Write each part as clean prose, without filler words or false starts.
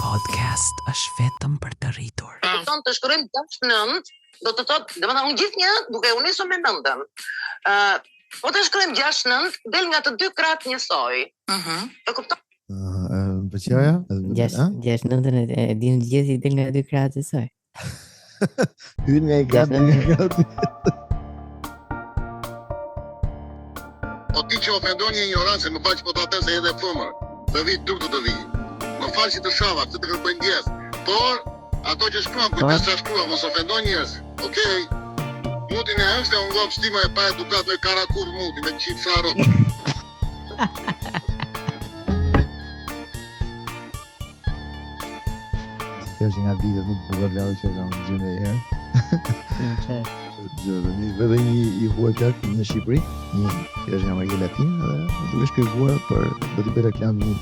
podcast është vetëm për të rritur. Kupton të shkruajmë 6-9, do të thotë, domethënë unë gjithnjë duke u nisur me 9-ën. Po të shkruajmë 6-9, del nga të dy krahat njësoj. E kupton? Pëlqeja? 6-9 e dinë gjithë i del nga dy krahat njësoj. Hyn nga i krahat. O ti që ofendon një ignorancë, më fal që po ta them se edhe fëmër. Të vi duk të vi. Më fal që të shava, se të kërkoj ndjes. Por ato që shkruan, kujdes sa shkruan, mos ofendon njerëz. Okej. Mutin e është unë ngop stima e pa edukat me karakull muti me çift faro. Kjo është nga vitet më të bukur lau që kam gjënë e herë. Edhe një i huajtjak në Shqipëri, një që është nga Amerika Latine dhe duke shpjeguar për do t'i bëj reklam një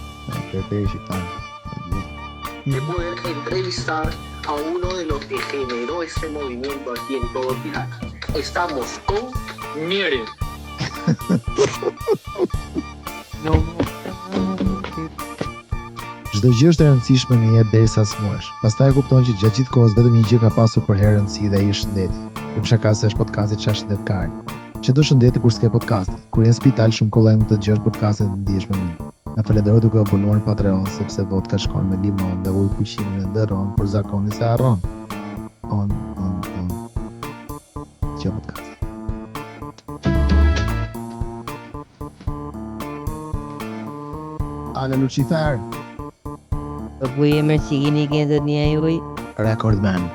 perperi shqiptar. De poder entrevistar a uno de los que generó este movimiento aquí en todo Irak. Estamos con Miri. Çdo gjë është e rëndësishme në jetë derisa smuesh. Pastaj e kupton që gjatë gjithë kohës vetëm një gjë ka pasur për herë rëndësi dhe ai është shëndeti. Për shkak se është podcasti çfarë shëndet. Që do shëndeti kur s'ke podcast. Kur je në spital shumë kollaj mund të dëgjosh podcastet dhe ndihesh më mirë. Na falenderoj duke abonuar në Patreon sepse vodka shkon me limon dhe ujë puqimi në ndërron, por zakoni se harron. On. Që podcast. Ale Lucifer, Po ku jemi që keni këndë një juj? Recordman.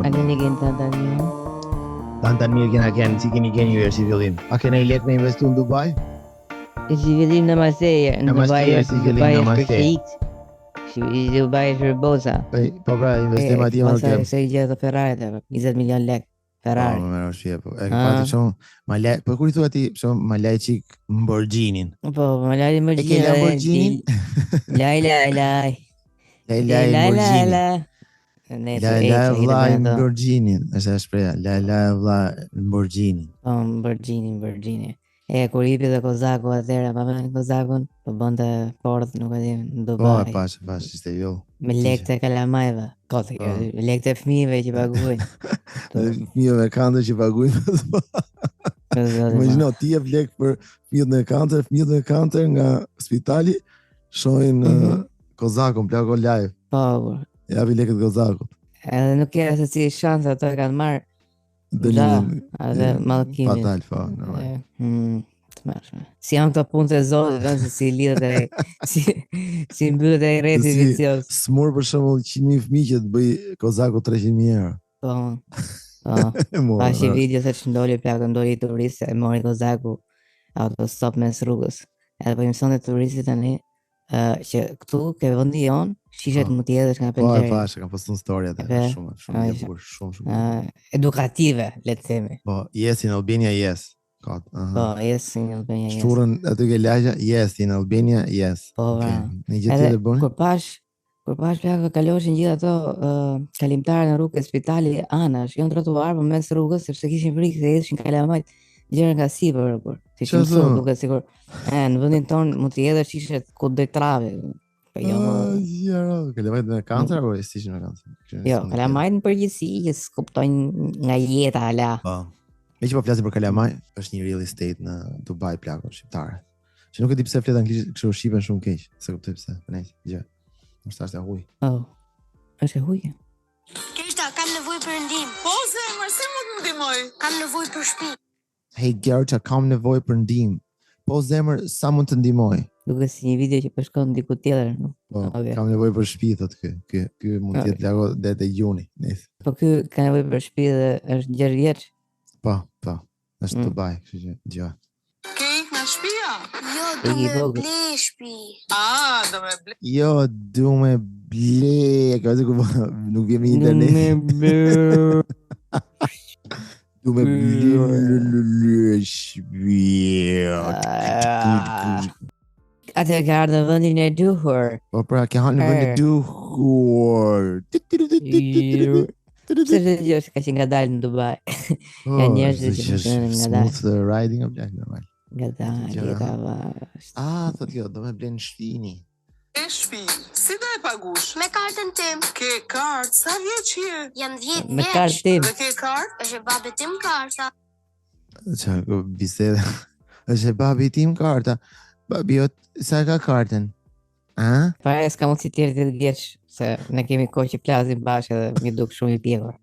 A keni këndë të të një? Tantan mirë kena kënë, si keni kënë ju si fillim. A kena i lek me investu në Dubai? Si fillim në Maseje, në Dubai si fillim në është Maseje. perfekt. Si Dubai është për boza. Po pra, investim atje më Pastaj kem. se i gjithë të Ferrari, 20 milion lek. Ferrari. Po, më rëshje, po. E pati shumë, ma lej, po kur i thua ti, shumë, ma lej qik Lamborghinin. Po, më lali më E ke Lamborghinin? Laj. Lej Lamborghinin. Lej vllai Lamborghinin, është e shpreha, lej vllai Lamborghinin. Po, Lamborghini. E, kur ipi dhe Kozaku atëherë, pa me Kozakun, po bënte Ford, nuk e di, në Po, Dubai. e pash, ishte jo. Me lekë të kalamajve. Kote, me lekë të fëmijëve që paguajnë. Fëmijëve me kantër që paguajnë. Imagjino, ti jep lek për fëmijët me kantër nga spitali, shohin Kozakun, plako live. Po, Japi lekët Kozakut. edhe nuk ke se si shansë ato e kanë marrë. Dënimin. Edhe mallkimin. Fatal, po, normal. Të mërshme. Si janë këto punë të zotit, vënë se si lidhet e si mbyllet e rreti Si vicios. smur për shembull 100.000 fëmijë që të bëj Kozaku 300.000 euro. Po. Pa që video se që ndoli turist e mori Kozaku autostop mes rrugës. Edhe po imëson dhe turistit tani që këtu ke vendi jon shishet mund të jedhësh nga Po, e pengjeri. pash, kam postuar story atë, shumë e bukur, shumë. Edukative, le të themi. Po, yes in Albania, yes. Ka. Po, yes, në Albania, yes. Shturën aty ke lagja, yes in Albania, yes. Po, Okej. Në gjë Edhe tjetër bën? kur pash plaka kaloshin gjithë ato kalimtarë në rrugë e spitali anash, jo në trotuar, por mes rrugës sepse kishin frikë se ishin kalamajt gjëra nga sipër kur. Si Çfarë mëson thon? duket sikur në vendin ton mund të jedhësh shishet ku do trave. Po jo. Kalamajt me kancer apo si ishin me kancer? Jo, kalamajt në përgjithësi që s'kuptojnë nga jeta ala. Po. Me që po flasim për kalamaj, është një real estate në Dubai plako shqiptare. Që nuk e di pse flet anglisht, kështu shqipen shumë keq. Se kuptoj pse. Po nice, gjë. Mos është e huaj. Oh. Është e hujë. Krishta, kam nevojë për ndihmë. Po zemër, si mund të ndihmoj? Kam nevojë për shtëpi. Hey Gerta, kam nevojë për ndihmë. Po zemër, sa mund të ndihmoj? Duket si një video që po shkon diku tjetër, no? Po, Okay. kam nevojë për shtëpi thot ky. Ky mund të jetë plako deri te gjuni. Nice. Po ky ka nevojë për shtëpi dhe është 6 vjeç. Po. Është Dubai, kështu që gjë. Ke ik në shtëpia? Jo, E do i me vogël. ble shtëpi. Do me ble. Jo, du me ble, ka ku nuk vjen me internet. Du me ble Atë ka ardhur në vendin e duhur. Po pra, ke hanë në vend të duhur. Pse të dëgjosh ka që nga dalë në Dubai. Ka njerëz që punë nga dalë. Smooth riding of black normal. Nga dalë, Gjëra. jeta vash. Thot kjo, do me blen shtini. E shtëpi, si do e pagush? Me kartën tim. Ke kartë, sa vjeç je? Jam 10 Me vjeç. kartë tim. Dhe ke kartë? Është e babit tim karta. Çfarë biseda? Është e babi tim karta. Babi jot sa ka kartën? A? Para s'ka mundësi tjerë 10 vjeç, se ne kemi kohë që plazim bashkë dhe mi duk shumë i pjekur.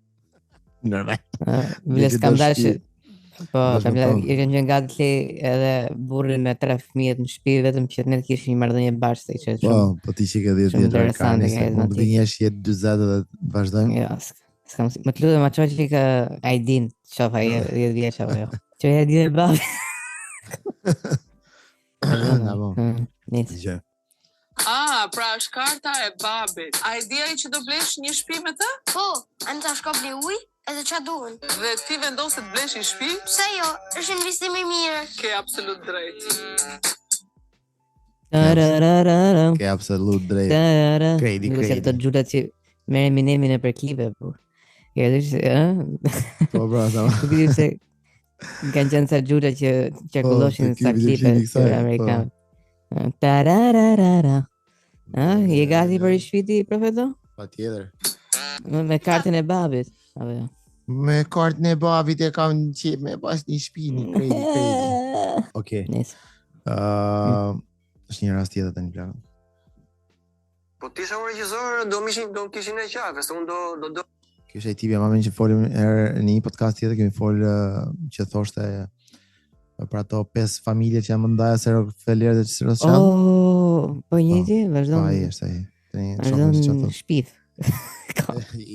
Normal. Vles kam dashë. Po, Dash kam me dashë, thonë. ishin që nga të le edhe burrin me 3 fëmijët në shtëpi vetëm që ne të kishim një marrëdhënie bashkë, se ishte Po, shumë. po ti që ke 10 shumë vjeç interesante kanë, ka se jetë mund të natyre. gënjesh jetë 40 dhe të vazhdojmë. Jo, s'kam si. Më të lutem ato që ka Aidin, qofa 10 vjeç apo jo. Që e di e babi. Na po. Nice. Dgjoj. Pra është karta e babit. A e di ai që do blesh një shtëpi me të? Po, am ta shko bli ujë edhe ç'a duhen. Dhe ti vendos të blesh një shtëpi? Pse jo? Është investim i mirë. Ke absolut drejt. Tarararara. Ke absolut drejt. Tarara. Kredi, Nuk se kredi. të xhulat që merren Eminemin në për klipe, po. Ja dish, Po bra, sa. Nuk di se kanë qenë sa xhulat që qarkulloshin te sa ky klipe videoklipi kësaj, po. amerikan. Tarararara. Je gati për i shpiti, profeto? Patjetër. Me kartën e babit. Apo jo? Me kartën e babit e kam një qep me pas një shtëpi, një kredi. Okej. Nice. Është një rast tjetër tani plan. Po ti isha unë regjisor, do kishin e qafë, se unë do Ky është ai tipi mamin që folim herë në një podcast tjetër, kemi fol që thoshte për ato 5 familje që janë më ndaja se Rockefeller dhe Rothschild. Oh, po njëti, Po vazhdon. ai është ai. Tani shohim çfarë Vazhdon thotë. shpif.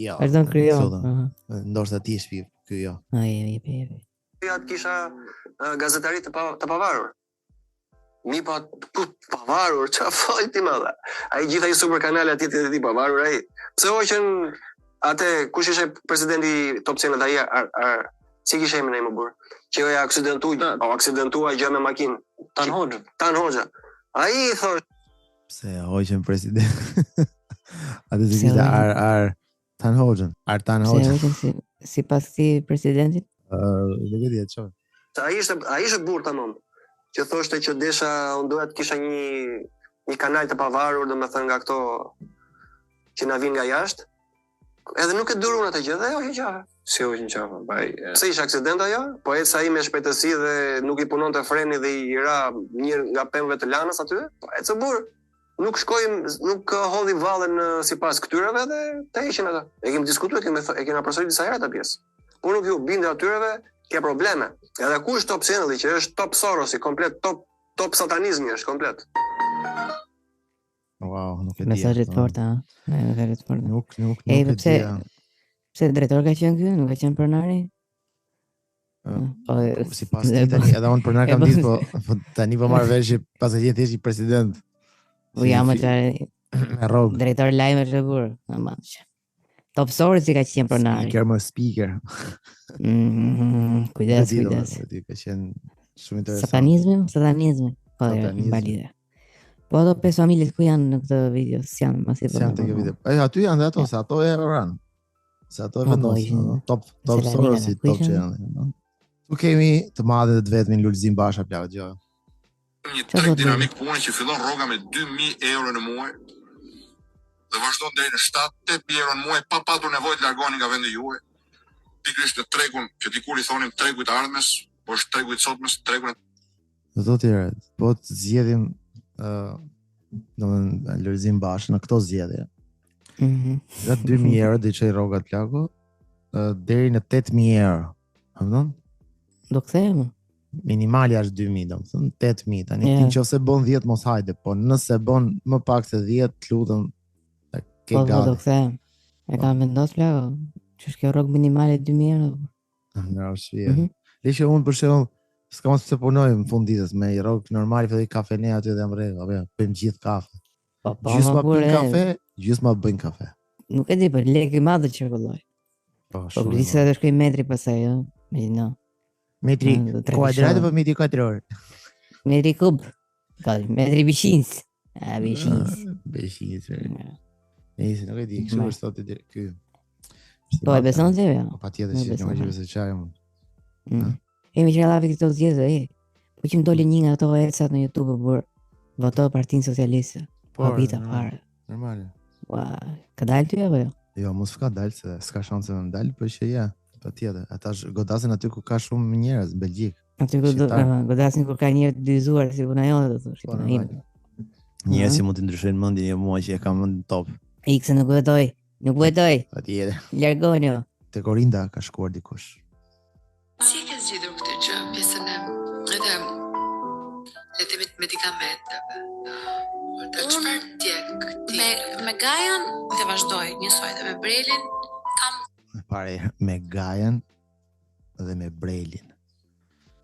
Jo. Vazhdon krijon. Sota. Aha. Ndoshta ti je shpif, ky jo. Ai, jepi. atë kisha gazetari të pavarur. Mi pa pavarur, ç'a fol ti më dha. Ai gjithë ai super kanale aty ti pavarur ai. Pse hoqën atë kush ishte presidenti Top Cenat ai si kishe emrin ai më burr. Që ai aksidentua gjë me makinë. Tan Hoxha. Ai i thosh Pse hoqën president. Atë se kishte Tan Hoxhën. Tan Hoxhën. Si pas këtij presidentit? Nuk e di atë çfarë. Ai ishte burr tamam. Që thoshte që desha unë doja të kisha një kanal të pavarur, domethënë nga këto që na vijnë nga jashtë. Edhe nuk e durun atë gjë, dhe ajo që qafe. Si hoqën qafe, pse ishte aksident ajo? Po eca ai me shpejtësi dhe nuk i punonte freni dhe i ra një nga pemëve të lanës aty. Po ecë burr. Nuk nuk hodhi vallën sipas këtyreve dhe të heqin ata. E kemi diskutuar, e kemi përsëritur disa herë atë pjesë. Po nuk ju binde atyreve, ke probleme. Edhe kush Top Cenat që është Top Sorosi, komplet top satanizmi është komplet. Wow, nuk e di. Mesazhe të forta, ha. Mesazhe të forta. Nuk e di. Pse drejtor ka qenë ky? Nuk ka qenë pronari? Sipas ti tani, edhe unë pronar kam ditë, po tani po marr vesh pas e jetë i president. Po jam atë me rrog. Drejtor lajme është burr, aman. Top Sorosi ka qenë pronari. Speaker. Kujdes. Ti ka qenë shumë interesant. Satanizmi. Po, valide. Po ato 5 familjet ku janë në këtë video? S'janë masi po. S'janë të këtë video. Aty janë dhe ato, se ato e ranë. Se ato e vendosë. Top Sorosi, top që janë. Tu kemi të madhe dhe të vetëmin Lulzim Basha plakët, gjo. Një treg dinamik pune që fillon rroga me 2.000 euro në muaj dhe vazhdon deri në 7-8.000 euro në muaj pa patur nevojë të largoni nga vendi juaj. Pikërisht në tregun që dikur i thonim tregu të ardhmes, po është tregu i sotmes, tregun. Do të tjera, po të zgjedhim domethënë Lulzim Bashë në këto zgjedhje. Nga 2.000 euro dhe që i rrogat plako deri në 8.000 euro. Domethënë? Do kthehemi. Minimali është 2.000, domethënë 8.000. Tani ti nëse bën 10 mos hajde, po nëse bën më pak se 10, lutem ke gati. Po do kthehem. E kam vendosur plako. Që është kjo rrog minimale 2.000 euro. Nga është Lishe unë për shembull s'kam se punoj në fund ditës me i rrog normal, filloj kafene aty dhe jam rregull, apo bëjmë gjithë kafe. Gjysma bëjnë kafe, gjysma bëjnë kafe. Nuk e di, po lekë i madh çrregulloj. Po disa të shkoj metri pasaj, jo. No. Metri kuadrat apo metri katror? Metri kub. Metri bishins. Bishins. Bishins. Nëse nuk e di, kështu është thotë ky. Po e beson ti jo? Patjetër që nuk e besoj çaj unë. Kemi që lavi këto zgjedhje, Po që më doli një nga ato ecat në YouTube, por voto Partinë Socialiste. Habita fare. Normale. Ua, ka dalë ty apo jo? Jo, mos ka dalë se s'ka shanse me dalë, po që ja, patjetër. Ata godasin aty ku ka shumë njerëz në Belgjik. Aty ku godasin kur ka njerëz të dyzuar si puna jote, do thosh, puna ime. Njerëz që mund të ndryshojnë mendjen, jo mua që e kam mend top. Ikse nuk vetoj. Nuk vetoj. Patjetër. Largoni jo. Te Korinda ka shkuar dikush. Si e ke zgjidhur këtë gjë, pjesën e edhe le të themi medikamenteve? Çfarë ndjek ti? Me Gajan dhe vazhdoj njësoj dhe me Brelin kam Pare me Gajan dhe me Brelin.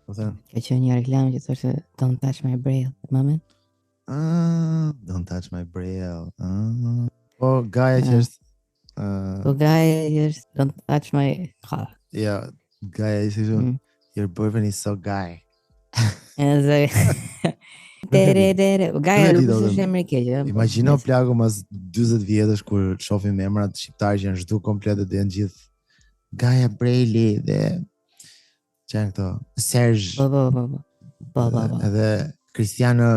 Po thënë, Ka qenë një reklam që thoshte don't touch my braille. Moment. don't touch my braille. Po Gaja që është Po guy is don't touch my car. ja, Gaja ishte kështu, your boyfriend is so guy. Edhe Tere, Gaja nuk është emri i keq. Imagjino plagu mas 40 vjetësh kur shohim emrat shqiptar që janë zhdu komplet dhe janë gjithë Gaja Breli dhe që janë këto Serge. Po. Edhe Cristiano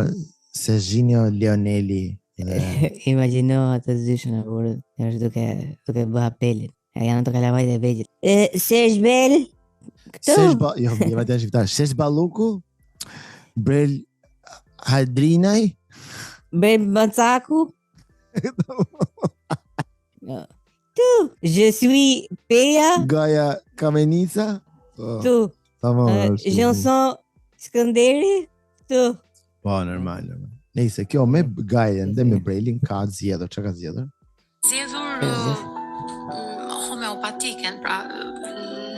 Serginho Leonelli. Imagjino atë zyshën e burrit, është duke bë apelin. E janë të kalamajt e vegjël. Serge Bell. Këtu. Jo, jemi atë shqiptar. Serge Balluku, Brel Hadrinaj, Brel Bancaku. Tu, je suis Peja. Gaja Kamenica. Tu, Tamam. Janson Skënderi. Tu. Po, normal. Nëse kjo me Gajen dhe me Brelin ka zgjedhur, çka ka zgjedhur? zgjedhur homeopatiken, pra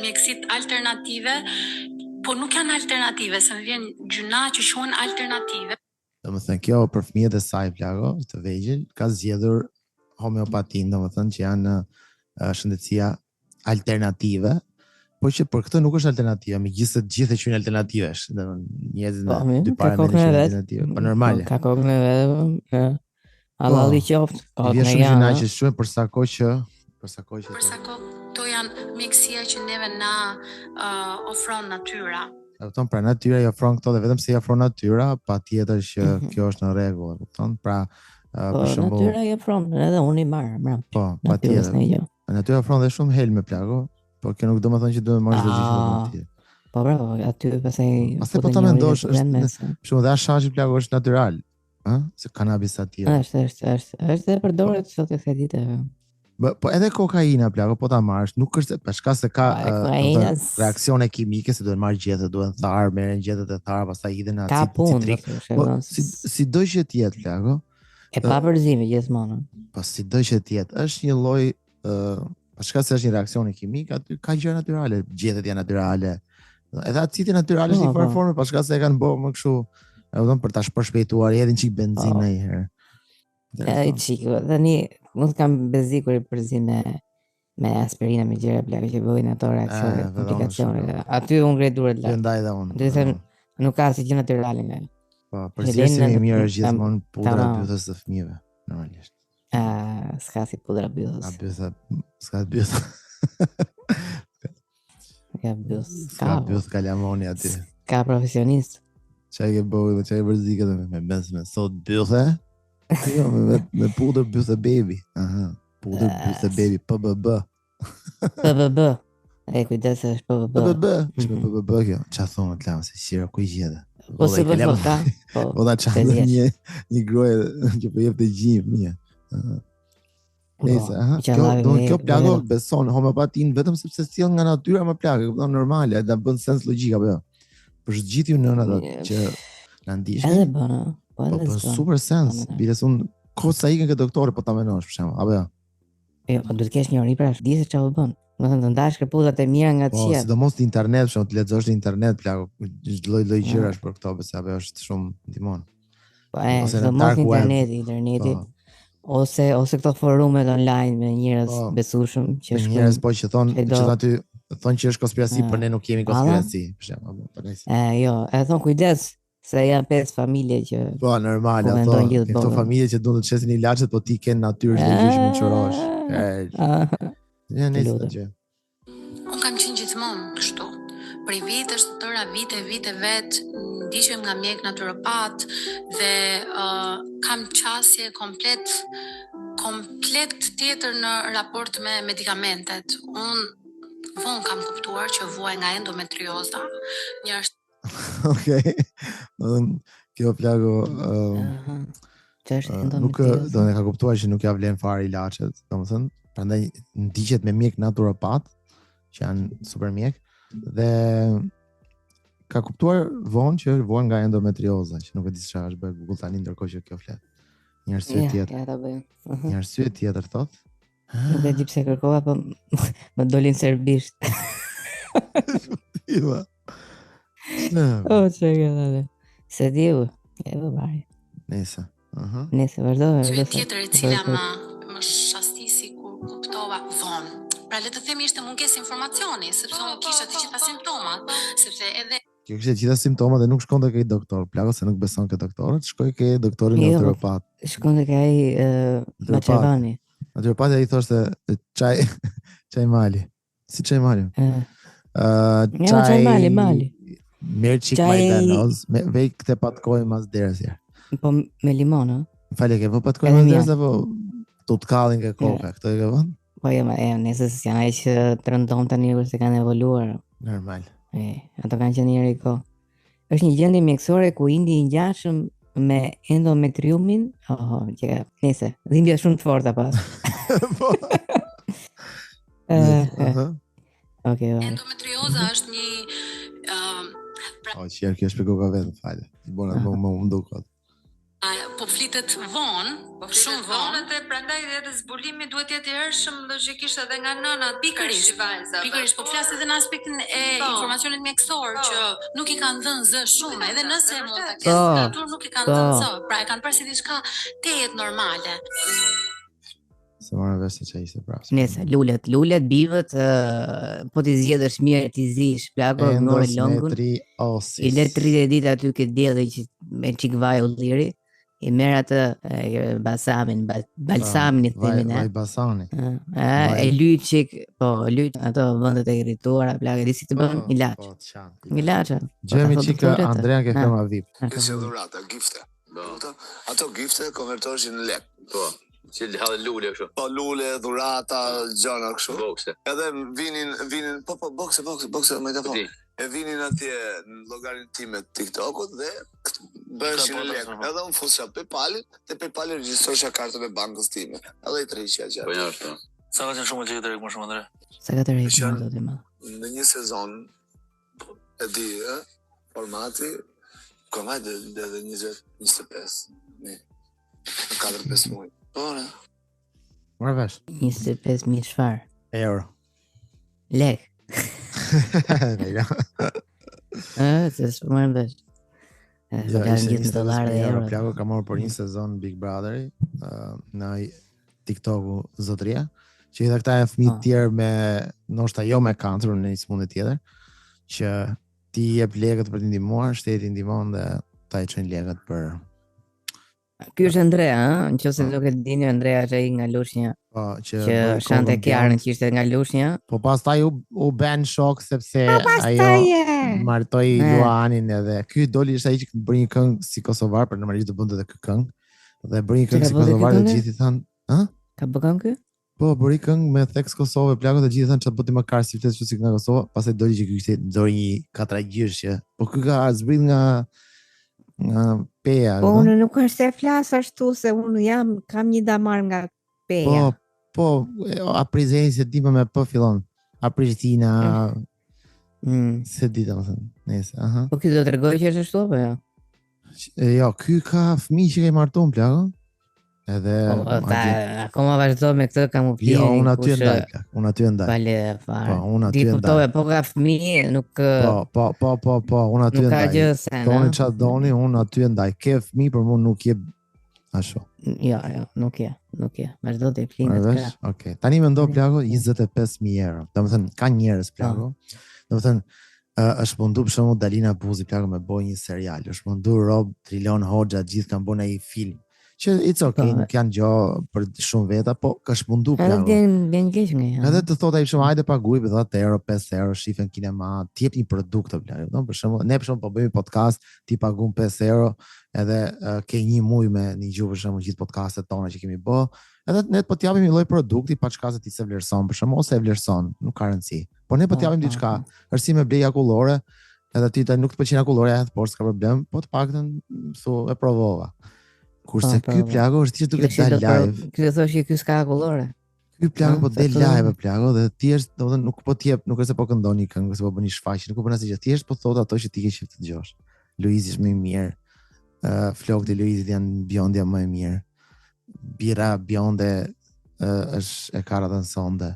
mjekësit alternative, po nuk janë alternative, se më vjen gjuna që quhen alternative. Domethënë kjo për fëmijët e saj plago, të vegjël, ka zgjedhur homeopatin, domethënë që janë shëndetësia alternative, po që për këtë nuk është alternativa, megjithëse të gjithë quhen alternativesh, domethënë njerëzit në dy para me alternative, po normale. Ka kokën e vet. Allah i qoftë. Vjen shumë gjëra që shuhen për sa kohë që To janë mjekësia që neve na ofron natyra. E kupton, pra natyra i ofron këto dhe vetëm se i ofron natyra, patjetër që kjo është në rregull, e kupton? Pra për shembull, natyra i ofron, edhe unë i marr. po, patjetër. Natyra ofron dhe shumë helme plago, po kjo nuk do të thonë që duhet të marrësh çdo gjë shumë tjetër. Po bravo, aty pastaj po ta mendosh, shumë dhe ashashi plago është natyral, ë? Se kanabis sativa. Është përdoret sot kësaj dite. Po edhe kokaina plago, po ta marrësh, nuk është për shkak se ka reaksione kimike, se duhet marrë gjethet, duhet tharë, merren gjethet e tharë, pastaj hidhen në acid citrik. Po si do që të jetë plago? E pa përzime gjithmonë. Po si do që të jetë, është një lloj për shkak se është një reaksion kimik, aty ka gjëra natyrale, gjethet janë natyrale. Edhe acidi natyral është një formë, për shkak se e kanë bërë më kështu, e kupton, për ta shpërshpejtuar, edhe një çik benzinë një herë. Tani mund të kam bezi kur i përzim me aspirina me gjëra plagë që bëjnë ato reaksione, komplikacione. Aty unë ngrej duret lart. Ndaj dhe unë. Do të them nuk ka asgjë natyrale nga. Po, përzierja e mirë është gjithmonë pudra bythës së fëmijëve, normalisht. S'ka si pudra bythës. S'ka bythë. Ka bythë kalamoni aty. Ka profesionist. Çaj e bëu, çaj vërzikë me besme sot bythë. Jo, me pudër bythë baby. Aha, pudër bythë baby, PBB. PBB. E kujdes është PBB. PBB, është PBB kjo. Qa thonë të lamë, se shira ku i gjede. Po se për ta. Po da qa dhe një grojë që për jep të gjimë, një. Nese, aha, kjo plago beson homeopatin vetëm sepse sjell nga natyra më plagë, kupton normale, da bën sens logjik apo jo. Për gjithë ju nëna që na ndiqni. Edhe bën, po super sens. Biles unë kohë sa ikën ke doktori po ta menosh për shembull, apo jo. Jo, po duhet të kesh një ori pra, di se çfarë bën. Do të ndash këputat e mira nga qiell. Po, sidomos në internet, për shembull, të lexosh në internet plago, lloj gjërash për këto, pse apo është shumë ndihmon. Po, sidomos interneti. Ose këto forumet online me njerëz besueshëm që shkruajnë. Njerëz po që thonë aty thonë që është konspiraci, por ne nuk kemi konspiraci, për shembull, po nice. Jo, e thon kujdes se janë 5 familje që po normal, ato këto familje që duan të çesin ilaçet, po ti ke natyrë çdo gjë që mund qorosh. Ja nice gjë. Unë kam qenë gjithmonë kështu. prej vitesh të tëra, vite vet, ndiqem nga mjek naturopat dhe kam qasje komplet tjetër në raport me medikamentet. Unë vonë kam kuptuar që vuaj nga endometrioza. Një është Okej. Kjo plago nuk do ne ka kuptuar që nuk ja vlen fare ilaçet, domethënë, prandaj ndiqet me mjek naturopat, që janë super mjek, dhe ka kuptuar vonë që vuan nga endometrioza, që nuk e di çfarë është bërë Google tani ndërkohë që kjo flet. Një arsye tjetër. Ja, ta bëj. Një arsye tjetër thot. Nuk e di pse kërkova, po më dolin serbisht. Iva. O, që këllë. Se di u, e vëbari. Nese. Nese, vazhdo. Tjetër e cila më shastisi kur kuptova vonë. Pra le të themi ishte mungesë informacioni, sepse unë kisha të gjitha simptomat, sepse edhe Kjo kishte gjitha simptomat dhe nuk shkonte ke doktor. Plako se nuk beson ke doktorët, shkoi ke doktorin naturopat. Shkonte ke ai Bacevani. Naturopati ai thoshte çaj mali. Si çaj mali? Çaj mali. Merë qik majdanoz, vej këte patkoj mas deres ja. Po me limon, ha? Fale, ke vë patkoj mas deres, apo të t'kallin ke koka, këto e ke vën? Po nëse se janë ai që të rëndon të njërë se kanë evoluar. Normal. Ato kanë qenë njëri ko. Është një gjendje mjekësore ku indi i ngjashëm me endometriumin, nëse, dhimbja shumë të forta pas. Po. Okej. Endometrioza është një që kjo shpjegoj ka vetë, falë. Bona më ndukot. Po flitet vonë, shumë vonë, dhe prandaj edhe zbulimi duhet jetë i hershëm logjikisht edhe nga nënat, pikërisht vajza. Pikërisht, po flas edhe në aspektin e informacionit mjekësor që nuk i kanë dhënë zë shumë, edhe nëse mund ta kesh natur nuk i kanë dhënë zë. Pra e kanë parë si diçka tejet normale. Se marrë vesh se që ishte prapë. Nese, lulet, bivët, po t'i zgjedhësh mirë, t'i zish, plako, ngore longun. I le 30 ditë aty këtë djeli që me qik vaj u liri, i merë atë balsamin i themin, Vaj basani. E lyt qik, lyt ato vëndet e irrituara, plako, e di si të bën, ilaç. Gjemi qika Andrea ke krema vip. Kësë dhurata, gifte. Ato gifte konvertoheshin në lek. Po. Që hadhe lule kështu. Po lule, dhurata, gjana kështu. Bokse. Edhe vinin bokse me telefon. E vinin atje në llogarin tim me TikTokut dhe bëheshin në lek. Edhe unë fusha PayPal-in dhe PayPal-i regjistrosha kartën e bankës time. Edhe i tërhiqja gjatë. Po jashtë. Sa ka qenë shumë që të rek më shumë Andre? Sa ka të rek më do të më. Në një sezon e di, formati komaj dhe 20-25. Ne. 4-5 muaj. Ora. Mërë vesh? 25.000 çfarë? Euro. Lek. Lega. Se s'po mërë vesh. Ishte $20 dhe euro. Plako ka morë për një sezon Big Brotheri në TikToku zotëria, që i dhe këta e fëmijë tjerë me, ndoshta jo me kancer, në një sëmundje tjetër, që ti jep lekët për t'i ndihmuar, shteti ndihmon dhe ta i çojnë lekët për. Ky është Andrea, nëse nuk e dini, Andrea është ai nga Lushnja. Po, që shante Kiarën që ishte nga Lushnja. Po pastaj u bën shok sepse ajo martoi Luanin edhe ky doli ishte ai që bëri një këngë si kosovar, për normalisht do bënte edhe kë këngë. Dhe bëri një këngë si kosovar dhe gjithë i thanë, "Ë? Ka bë këngë ky?" Po, bëri këngë me theks Kosovë, plakët e gjithë thanë çfarë bëti më kar si flet si nga Kosova, pastaj doli që ky ishte dori një katragjyshje. Po ky ka zbrit nga peja. Po unë nuk është se flas ashtu se unë kam një damar nga peja. Po, a prezencë di me po fillon. A Prishtina. Se di domethënë. Nëse, aha. Po ky do të tregoj që është ashtu apo jo? Jo, ky ka fëmijë që i marton plako. Edhe akoma vazhdo me këtë kamuflimin. Jo, unë aty ndaj. Vale fare. Po, unë aty ndaj. Po ka fëmijë, nuk Po, unë aty ndaj. Nuk ka gjë se. Doni çfarë doni, unë aty ndaj. Ke fëmijë për mua nuk je ashtu. Jo, nuk je. Vazhdo të flinë. Okej. Tani mendo plako 25.000 euro. Domethënë ka njerëz plako. Domethënë është mundu për shembull Dalina Buzi plako me boj një serial. Është mundu Rob Trilon Hoxha, gjithë kanë bën ai film Që it's okay, nuk janë gjë për shumë veta, po ka shmundu plago. Edhe vjen keq nga. Edhe të thotë ai shumë hajde paguaj me 10 euro, 5 euro, shifen kinema, ti jep një produkt plago. Do për shembull, ne për shembull po bëjmë podcast, ti pagun 5 euro, edhe ke një muaj me një gjuhë për shembull gjithë podcastet tona që kemi bë. Edhe ne po t'japim një lloj produkti pa çka se ti se vlerëson, për shembull, ose e vlerëson, nuk ka rëndësi. Po ne po t'japim diçka, është si me blej akullore, edhe ti nuk të pëlqen akullore, por s'ka problem, po të paktën thu e provova. Kurse ky plago është thjesht duke dalë live. Ky thoshë ky s'ka akullore. Ky plago po del live plago dhe thjesht domethënë nuk po t'jep, nuk është se po këndon një këngë, se po bën një shfaqje, nuk po bën asgjë, thjesht po thotë ato që ti ke qejf të dëgjosh. Luizi është më i mirë. Flokët e Luizit janë bjondja më e mirë. Bira bjonde është e karatën sonde.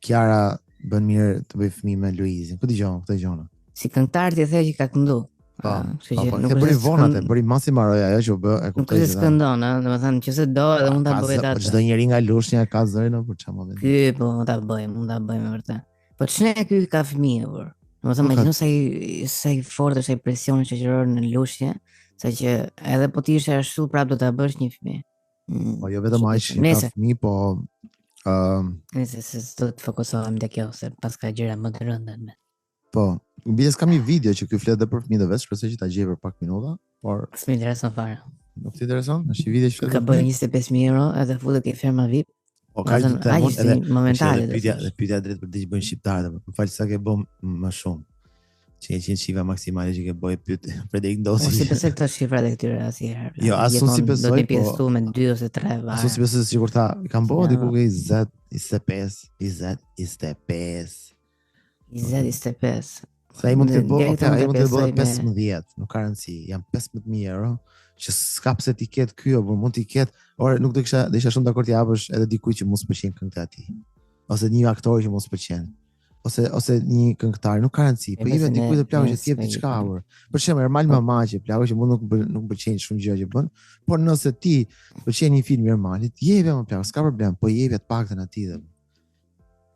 Kiara bën mirë të bëj fëmijë me Luizin. Ku dëgjon këtë gjona? Si këngëtar ti the që ka këndu. Po, nuk bëri vonat, bëri masi maroj ajo që bë, e kuptoj. Nuk është këndon, domethënë nëse do edhe mund ta bëj atë. Çdo njeri nga Lushnja ka zërin apo çfarë moment. Ky po mund ta bëjmë vërtet. Po ç'ne ky ka fëmijë por. Domethënë imagjino sa i fortë është ai presioni shoqëror në Lushnjë, saqë edhe po ti ishe ashtu prap do ta bësh një fëmijë. Po jo vetëm ai që ka fëmijë, po nëse do të fokusohem te kjo se pas ka gjëra më të rënda me. Po, biles kam një video që ky flet edhe për fëmijët e vet, shpresoj që ta gjej për pak minuta, por s'më intereson fare. Nuk të intereson? Është një video që ka bërë 25.000 euro edhe futet ke ferma VIP. Po ka të temon edhe momentale. Pyetja drejt për diç bën shqiptarët, më fal sa ke bën më shumë. Që e shifa maksimale që ke bëj pyet Frederik Ndosi. Si besoj këto shifrat e këtyre asnjëherë. Jo, asun si besoj, do të pjesu me 2 ose 3 vaje. Asun si besoj sikur ta kanë bërë diku ke 20, 25, 25. 25. Sa ai mund të bëjë 15, nuk ka rëndësi, janë 15.000 euro, që s'ka pse ti ket ky apo mund t'i ket, ore nuk do isha shumë dakord t'i japësh edhe dikujt që mos pëlqen këngët e tij. Ose një aktor që mos pëlqen. Ose një këngëtar, nuk ka rëndësi, po jep dikujt të plagu që t'i jep diçka. Për shembull, Ermal Mamaçi, plagu që mund nuk pëlqen shumë gjë që bën, por nëse ti pëlqen një film i Ermalit, jepja më plagu, s'ka problem, po jepja të paktën atij dhe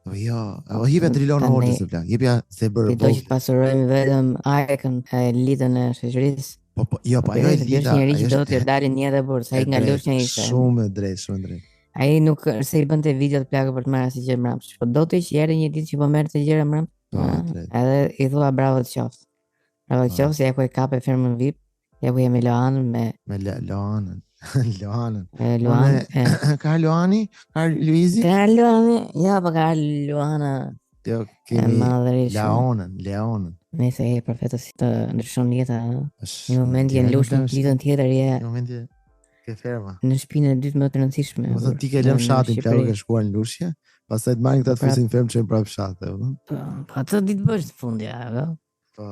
po jo, o jepja Trilon Hortës e plak, jepja se bërë bërë. Do që të pasurojmë vetëm ajkën e lidën e shoqërisë. Po, jo, pa ajo e lida. Është njeri që do të dalin një edhe burë, sa i nga Lushnja ishte. Shumë drejt. Ai nuk se i bënte video të plakë për të marrë asnjë gjë mbrapsht. Po do të ishte erdhi një ditë që po merrte gjëra mbrapsht. Edhe i thua bravo të qoftë. Bravo të qoftë, ja ku e kapë fermën VIP, ja ku jemi Loanën me Loanën. Luan. Ka Luani, ka Luizi. Ka Luani, ja pa ka Luana. Jo, kemi Leonën. Nëse e profetës të ndryshon jeta, në moment jenë lushtë në ditën tjetër je. Në moment je ke ferma. Në shtëpinë e dytë më të rëndësishme. Do të ti ke lënë fshatin, plagu ke shkuar në Lushje, pastaj të marrin këta të fusin fermë çojnë prapë fshat, Po, atë ditë bësh në fund ja, apo? Po.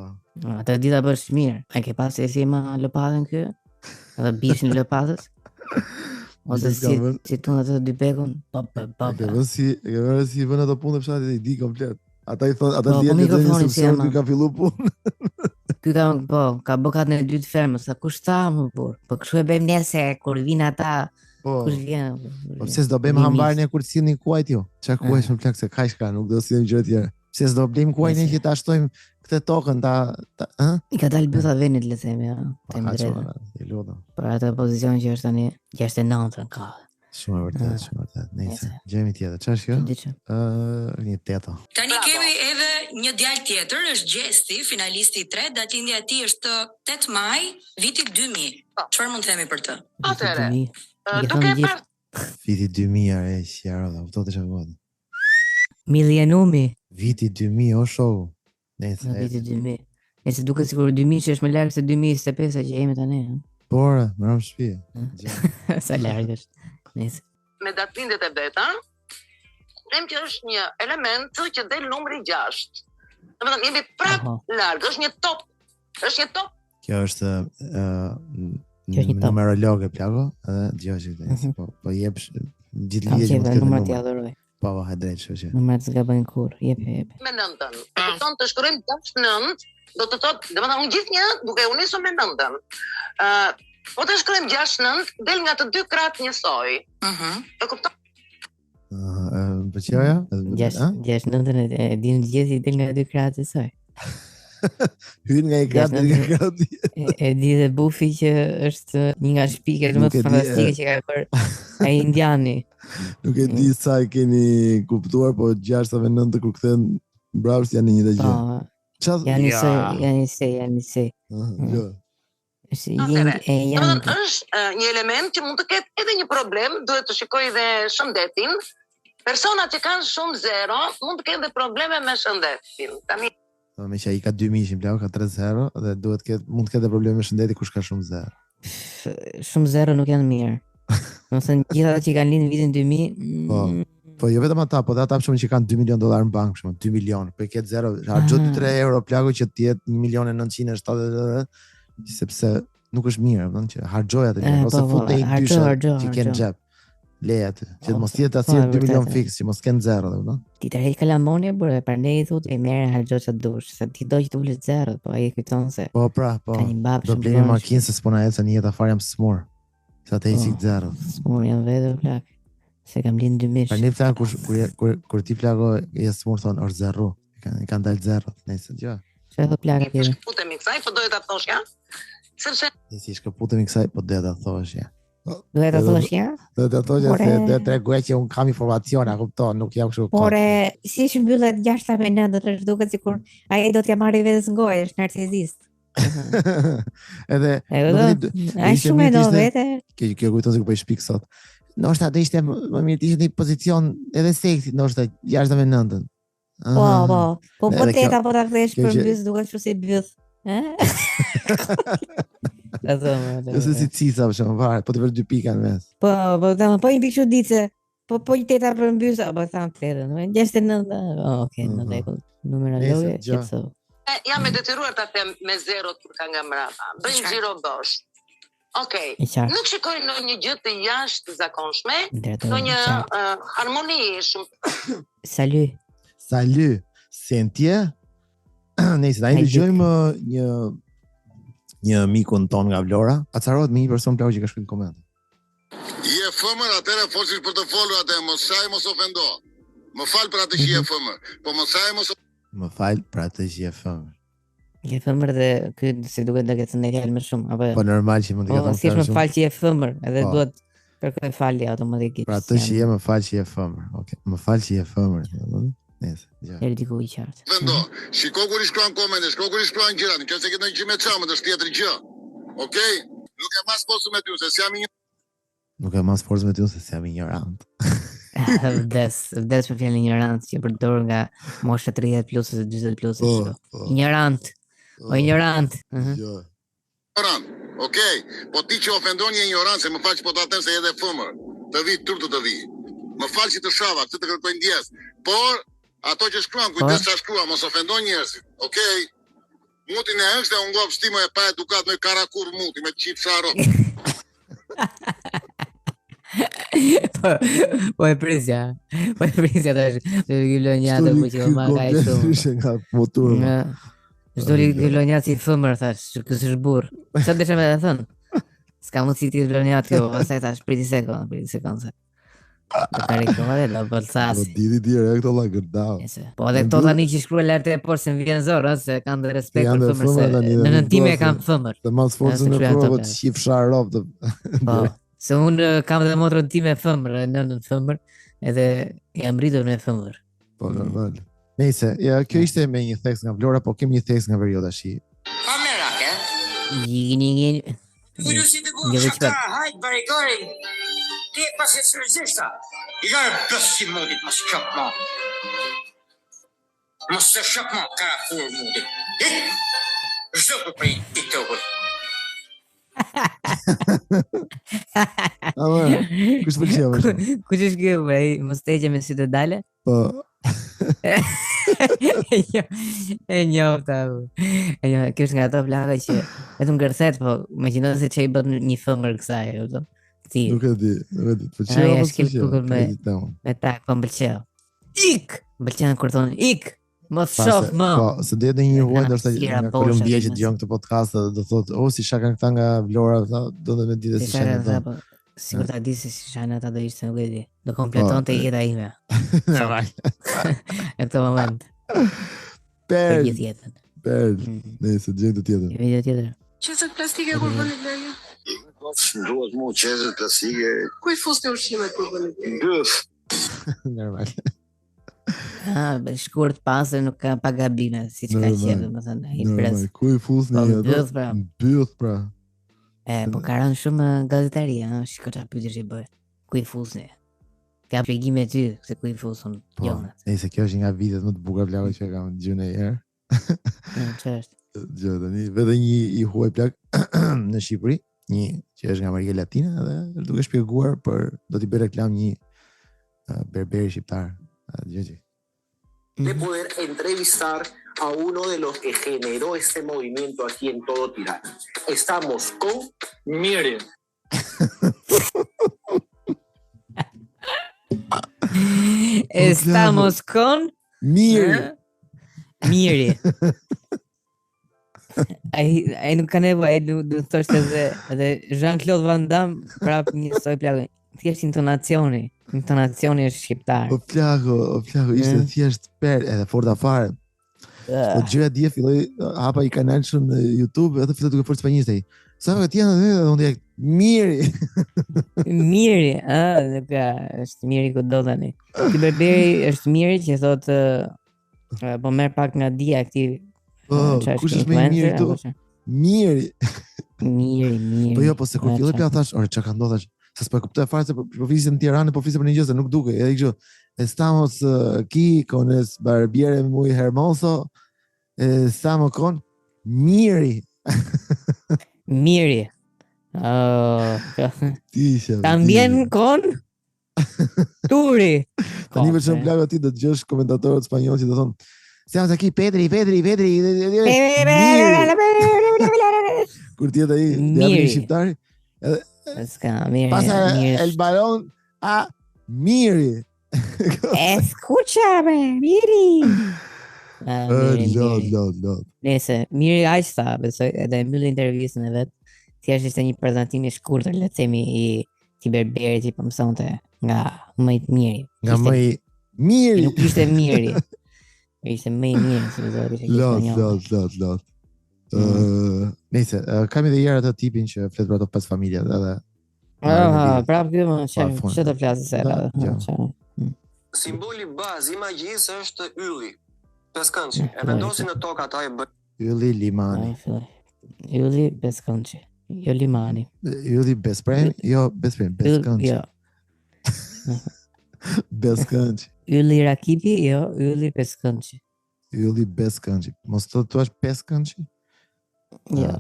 Atë ditë bësh mirë. A ke pasur si ma lopatën kë? Edhe bishin lopatës? Ose si tu atë dy bekun? Po. Ke vënë si vën ato punë fshatit i di komplet. Ata i thon, ata dietën se ky ka filluar punë. Ky ka bokat në dytë fermës, sa kush tha më burr. Po kështu e bëjmë nese kur vin ata. Kush vjen? Po pse s'do bëjmë hambarën kur sillni kuajt ju? Çka kuajsh më plak se kaq ka, nuk do sillim gjë të tjera. Pse s'do bëjmë kuajin që ta shtojmë këtë tokën ë? I ka dalë bytha venit le të themi, Tem drejtë. I lutem. Për atë pozicion që është tani 69 ka. Shumë vërtet. Nëse gjemi tjetër, çfarë është kjo? Një teto. Tani kemi edhe një djalë tjetër, është Gjesti, finalisti i tretë, datëlindja e tij është 8 maj, viti 2000. Çfarë mund të themi për të? Atëre. Duke viti 2000 e shjaro, do të shkojë. Millenumi. Viti 2000 o show. Nëse viti 2000. Nëse duket sikur 2000 është më larg se 2025 që jemi tani. Por, më ram shtëpi. Sa larg është. Nëse me datëlindjet e veta, them që është një element që del numri 6. Domethënë jemi prapë larg, është një top. Kjo është numerologe plago, edhe dëgjoj po jepsh gjithë lidhje me numrat i adhuroj. Po, ha drejt, shoqë. Numrat s'ka bën kurr, jep. Me 9-ën. Kupton të shkruajmë 9, do të thotë, domethënë unë gjithnjë duke u nisur me 9-ën. Po të shkruajmë 6-9, del nga të dy kratë njësoj. E kupton? Po çfarë? 6-9 e din gjithë del nga 2 kratë njësoj. Hyn nga i kratë nga i kratë. E di dhe Bufi që është një nga shpiket më fantastike që ka bërë ai indiani. Nuk e di sa e keni kuptuar, po 6-9 kur kthen mbrapsht janë një gjë. Janë nisë. Është një element që mund të ketë edhe një problem, duhet të shikoj dhe shëndetin. Personat që kanë shumë zero mund të kenë dhe probleme me shëndetin. Me që ai ka 2000 plak, ka 3-0 dhe mund të ketë probleme me shëndetin kush ka shumë zero. Shumë zero nuk janë mirë. Domethënë gjithë ata që kanë lindur vitin 2000. Po jo vetëm ata, po ata që kanë $2 milion në bank, për shembull, 2 milion, po i ketë zero, harxho 3 euro plaku që të jetë 1.970.000, sepse nuk është mirë, domethënë që harxhoj atë, ose futej dysha që kanë xhep. Leja atë, që mos jetë asnjë 2 milion fiks, që mos kenë zero, domethënë. Ti tërheq kalamoni, por prandaj i thotë merr harxho çfarë dush, se ti do që të ulet zero, po ai kujton se. Po pra, po. Problemi makinë se s'po na ecën një jetë afar jam smur. Sa të heqik zero. Smur janë vetë plak. Se kam lind 2000. Prandaj thënë kur ti plako je smur thon or zero. Kanë dalë zero, nëse gjë. Çfarë do plak atje? Shkëputemi kësaj, po doja ta thosh ja? Sepse si shkëputemi kësaj, po doja ta thosh ja. Doja ta thosh ja? Doja ta thosh se do të tregoj që un kam informacione, kupton, nuk jam kështu. Por si shmbyllet 6-9, është duket sikur ai do t'ja marrë vetes ngojë, është narcisist. Edhe ai shumë do vete. Kjo kujton se ku po i shpik sot. Ndoshta do ishte më mirë të ishte në pozicion edhe seksi, ndoshta 6-9. Po teta po ta kthesh për mbys duket kështu si byth. Ose si cica për shembull, varet, po të vësh 2 pika në mes. Po i bie kështu dice. Po i teta për mbys, apo tham tjetër, 69. Okej, në rregull. Numerologjia qetso. Jam e detyruar ta them me zerot kur ka nga mbrapa. Bëjmë xhiro bosh. Okej. Nuk shikoj në një gjë të jashtëzakonshme, në një harmoni shumë. Salut. Sentje. Nëse ai dëgjojmë një mikun ton nga Vlora, acarohet me një person plau që ka shkruar në koment. Je fëmër, atëre forsish për të folur atë, mos saj mos ofendo. Më fal për atë që je fëmër, po mos saj mos. Më fal për atë që je fëmër. Je fëmër dhe ky si duhet të ketë ndërhyrje më shumë apo? Po normal që mund të ketë. Po si më fal që je fëmër, edhe duhet kërkoj falje automatikisht. Për atë që je më fal që je fëmër. Okej, më fal që je fëmër, domethënë. Nëse, ja. Deri diku i qartë. Vendo, shiko kur i shkruan komente, shiko kur i shkruan gjëra, nëse ke ndonjë gjë me çamë, është tjetër gjë. Okej? Nuk e mas posë me ty se jam një. Nuk e mas forcë me ty se jam ignorant. Vdes për fjalën ignorant që përdor nga mosha 30 plus ose 40 plus. Ignorant. Ignorant. Ignorant. Okej. Po ti që ofendon një ignorancë, më fal që po ta them se je edhe fëmër. Të vi turp të vi. Më fal që të shava, këtë të kërkoj ndjes. Por ato që shkruan, kujdes sa shkruan, mos ofendon njerëzit. Okej. Mutin e ëngsh dhe unë ngop stima e pa edukat në karakur muti me qip sharo. Po e prisja të gilonjatë mu që ma ka e shumë. Shdo gilonjatë si fëmër, thash, kësë është burë. Qa të shme dhe thënë? Ska mund si ti gilonjatë kjo, pasaj thash, priti sekund se. Do të rekore, do pëllësasi. Do didi direkt olla gërdau. Po edhe këto tani që shkruaj larte por se më vjen zor, se kanë dhe respekt për fëmër, se në nëntime kanë fëmër. Dhe mas forcën e provë të qif sharop. Po, se unë kam dhe motrën time fëmër, nënën fëmër, edhe jam rritur me fëmër. Po, normal. Nëjse, kjo ishte me një tekst nga Vlora, po kem një tekst nga Verioda Shi. Pa merak, Një ti e pasi të sërzishta. I gare bësi mundit, mos qëpma. Mos të shëpma karakur mundit. Zhëpë për i të uvë. Kush pëlqeu? Kush është kjo, bre? Mos tegje me sy të dale? Po. E njofta. Kjo është nga ato plaka që vetëm gërthet, po imagjino se që i bën një fëmër kësaj, kupton? Nuk e di. Pëlqeu apo s'pëlqeu? Me tak, po m'pëlqeu. Ik! M'pëlqen kur thonë ik! Mos shoh më. Po, se do jetë një huaj ndoshta nga Kolumbia që dëgjon këtë podcast do thotë, "O si shaka këta nga Vlora", do të më ditë si shaka ata. Sigur ta di se si shana ata do ishte, nuk e di. Do kompletonte jeta ime. Në këtë moment. Per, nëse gjendë tjetër. Video tjetër. Qeset plastike kur bëni bleni? Shndruhet mu qeset plastike. Ku I fusni ushqimet kur bëni bleni? Bëf. Normal. Shkurt pasër nuk ka pa gabime, si që ka qenë, më thënë, I pres. Normal, ku I fusni ato? Bëth, pra. Bëth, pra. Po ka rënë shumë gazetari, shiko qa pyetje që I bëj. Ku I fusni? Ka shpjegime ty, se ku I fusun jonat. Se kjo është nga vitet më të bukura plagë që kam gjënë e herë. Ç'është? Gjë tani, vetë një I huaj plak në Shqipëri, një që është nga Amerika Latina dhe është duke shpjeguar për do t'i bëj reklam një berberi shqiptar. Gjë. De poder entrevistar a uno de los que generó este movimiento aquí en todo Tirana. Estamos con Miri. Estamos con Miri. Miri. Ai nuk ka nevojë, do të thoshte edhe Jean-Claude Van Damme prap njësoj plagë. Thjesht intonacioni është shqiptar. O plako, ishte thjesht per, edhe forta fare. Po gjëja dje filloi hapa I kanalin në YouTube, edhe filloi duke folur spanjisht ai. Sa më tjetër edhe unë direkt Miri. Miri, nuk është Miri ku do tani. Ti berberi është Miri që thotë po merr pak nga dia këtij. Kush është më I miri këtu? Miri. Miri. Po jo, po se kur filloi plak thash, "Ore çka ka ndodhur tash?" Se s'po e kuptoj fare se po flisim në Tiranë, po flisim për një gjë se nuk duket. Edhe kështu, estamos aquí con el barbiere muy hermoso. Estamos con Miri. Miri. Tisha. También con Turi. Tani për shembull plagë ti do të dëgjosh komentatorët spanjoll që do thonë "Estamos aquí, Pedri. Kur tjetë ai, Miri shqiptari. Miri. Pasa el balón a Miri. Escúchame, Miri. Lot. Nese, Miri aq tha, besoj, edhe mbylli intervistën e vet. Thjesht ishte një prezantim I shkurtër, le të themi I ti berberit që po mësonte nga më I miri. Nga më I miri. Nuk ishte miri. Ishte më I miri, si do Lot. Nëse, kam edhe herë atë tipin që flet për ato 5 familjet edhe. Prapë kjo më çfarë të flasë se edhe. Simboli bazë I magjisë është ylli. Peskançi. E vendosin në tokë ata e bën. Ylli limani. Ylli peskançi. Jo limani. Ylli besprem, jo besprem, peskançi. Jo. Beskançi. Ylli rakipi, jo, ylli peskançi. Ylli beskançi. Mos të thuash peskançi? Jo.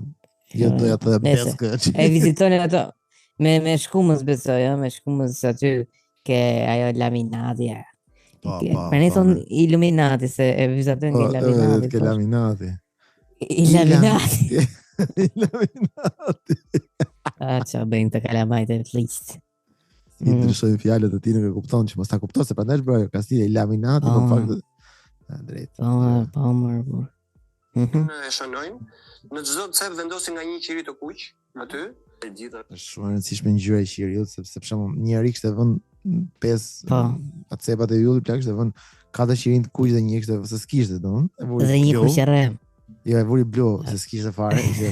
Jo doja të peskançi. E vizitoni ato me shkumës besoj, me shkumës aty ke ajo laminati. Për ne thonë Illuminati, se e vizatojnë nga Illuminati. Ke laminati. Illuminati. Illuminati. Bëjmë të kalamajt e të liqët. Si të ndryshojnë fjalët e ti nuk e kupton, që mos ta kupton, se prandaj bro, ka si Illuminati, në fakt drejt. Po, mërë. E shënojnë, në çdo cep vendosin nga një qiri të kuq, aty, e gjitha. Është shumë e rëndësishme ngjyra e qirit, sepse për shembull njëri kishte vënë 5 atë cepat e yllit plak kishte vënë 4 qirin të kuq dhe një kishte se s'kishte domun. Dhe një kuqerrem. Jo, e vuri blu, se s'kishte fare, ishte.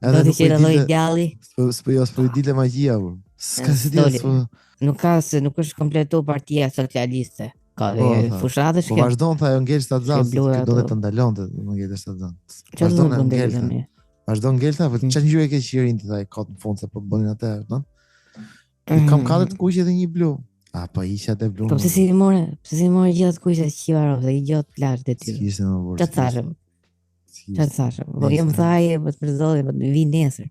Edhe do të ishte lloj djalli. Po I dilte magjia. S'ka se di. Nuk ka se nuk është kompletu partia socialiste. Ka dhe fushatës që... Po vazhdon tha jo ngel Stazan, do të ndalonte në ngel Stazan. Vazhdon ngel. Vazhdon ngel tha, çfarë ngjyre ke qirin ti tha, ka në fund se po bënin atë, no? Kam 4 të kuq dhe një blu. Po ishat e blu. Po pse si more gjithë kuqe të qivarov dhe I gjatë plazh të ty. Çfarë thashëm? Çfarë thashëm? Po jam thaj, po të përzolli, po vi nesër.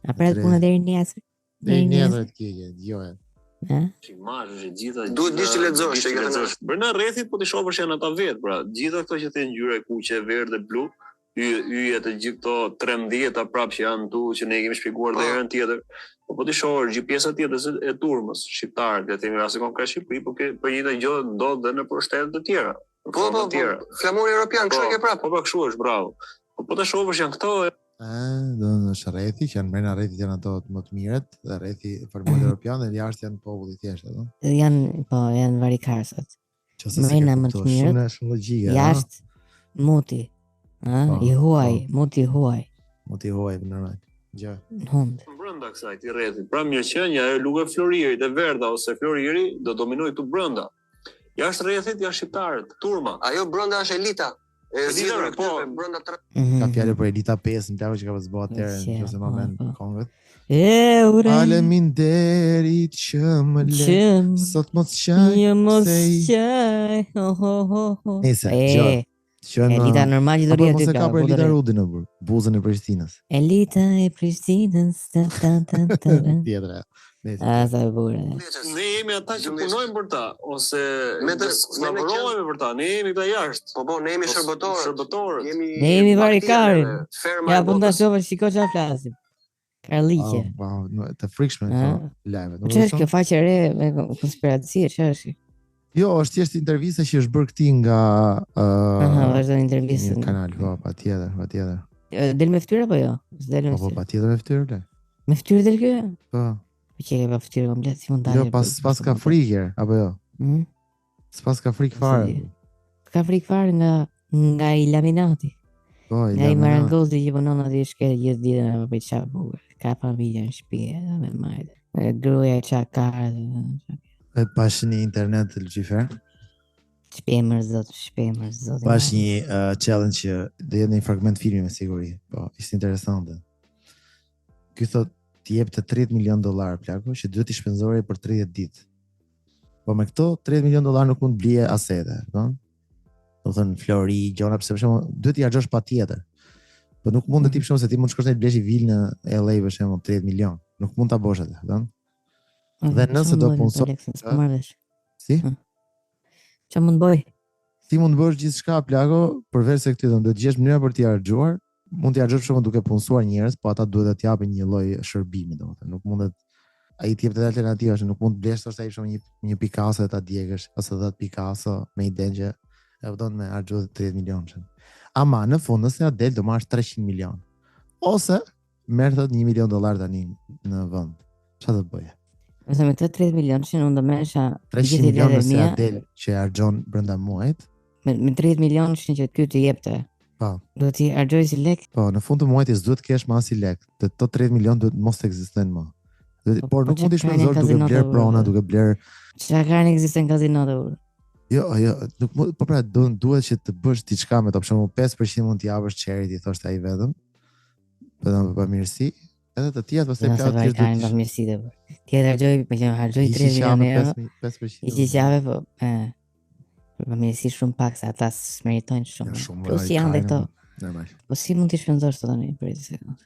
A pret puna deri nesër? Deri nesër të keqe, dëgjoj. Imazhe gjitha. Duhet dish të lexosh, që lexosh. Brenda rrethit po ti shohësh janë ata vet, pra. Gjitha këto që thënë ngjyra e kuqe, verdhë, blu, yjet e gjithë këto 13-a prapë që janë tu, që ne kemi shpjeguar dhe herën tjetër. Po ti shohësh gjithë pjesa tjetër e turmës shqiptare, le të themi rasti konkret Shqipëri, po për një gjë ndodh edhe në shtetet të tjera. Po, flamuri europian, kështu e ke prapë. Po kështu është, bravo. Po të shohësh janë këto. Do në rrethi, që janë brenda rrethit janë ato më të mirët, dhe rrethi flamuri europian dhe jashtë janë populli thjesht, ëh. Janë varikarsat. Brenda më të mirët. Shumë logjike. Jashtë muti. I huaj, mund t'i huaj. Mund t'i huaj normal. Gjë. Hund. Brenda kësaj ti rrethit. Pra mirëqenia e luke Floririt e Verda ose Floriri do dominoj këtu brenda. Jashtë rrethit janë shqiptarët, turma. Ajo brenda është elita. E zgjidhur këtu brenda 3. Ka fjalë për elita 5, më plagë që ka pasur atëherë, nëse më vjen kongët. Faleminderit që më le sot mos qaj. Ese, gjë. Elita normal që do rrihet aty. Mos e ka për Elita Rudi në buzën e Prishtinës. Elita e Prishtinës. Tjetra. Sa e bukur. Ne jemi ata që punojmë për ta ose laborojmë për ta. Ne jemi këta jashtë. Po, ne jemi shërbëtorë. Ne jemi varikarin. Ja, po ta shohë shikoj çfarë flasim. Karliqe. Wow, të frikshme këto live. Ç'është kjo faqe re me konspiracie, ç'është? Jo, është thjesht intervista që është bërë këtij nga është një intervistë në kanal, po, patjetër. Del me fytyrë apo jo? Po, patjetër me fytyrë. Me fytyrë del ky? Po. Që e ka fytyrë komplet si mund dalë. Jo, pas ka frikë, apo jo? S'pas ka frikë fare. Ka frikë fare nga Ilaminati. Po, Nga i Marangozi që punon aty shkel gjithë ditën apo për çfarë bukur. Ka familje në shtëpi, me majtë. Gruaja çka ka. E pash një internet Lucifer. Shpemër zot. Pash një challenge që do jetë një fragment filmi me siguri. Po, ishte interesante. Ky thot t'i jepte $30 milion plaku që duhet t'i shpenzorej për 30 ditë. Po me këto $30 milion nuk mund të blije asete, do të thënë Flori, gjona, pse për shembull duhet t'i harxhosh patjetër. Po nuk mund të t'i se ti mund të shkosh në blesh i vil në LA për shembull 30 milion. Nuk mund ta bosh atë, do. Dhe nëse do punsoj, si? Ç'a mund bëj? Ti mund të bësh gjithçka plako, përveç se këtë do të gjesh mënyra për t'i harxhuar. Mund t'i harxhosh shumë duke punsuar njerëz, po ata duhet të japin një lloj shërbimi, domethënë, nuk mundet ai të jepte alternativa, nuk mund të blesh thoshte ai shumë një Picasso ta djegësh ose 10 Picasso me idenë që e vdon me harxhu 30 milionë. Ama në fund nëse ja del do marrësh 300 milion. Ose merr thot $1 milion tani në vend. Çfarë do bëje? Nëse me këtë 30 milion që unë do merresha 300 milion nëse ja del që harxhon brenda muajit. Me 30 milion që ky të jepte. Po. Do t'i harxhoj si lek? Po, në fund të muajit s'duhet kesh më as si lek. Të 30 milion duhet mos të ekzistojnë më. Por nuk mund të shpenzosh duke bler prona, duke bler. Çfarë kanë ekzistojnë kazinot? Jo, nuk mund, po pra duhet që të bësh diçka me to, për shembull 5% mund t'i japësh charity, thoshte ai vetëm. Vetëm për pamirësi, edhe të tjerat pastaj plot të kanë pamirësi të. Ti harxhoj, më që harxhoj 3 milionë. 5%. I qishave po, për pamirësi shumë pak se ata meritojnë shumë. Plus janë dhe këto. Normal. Po si mund t'i shpenzosh këto tani për një sekondë?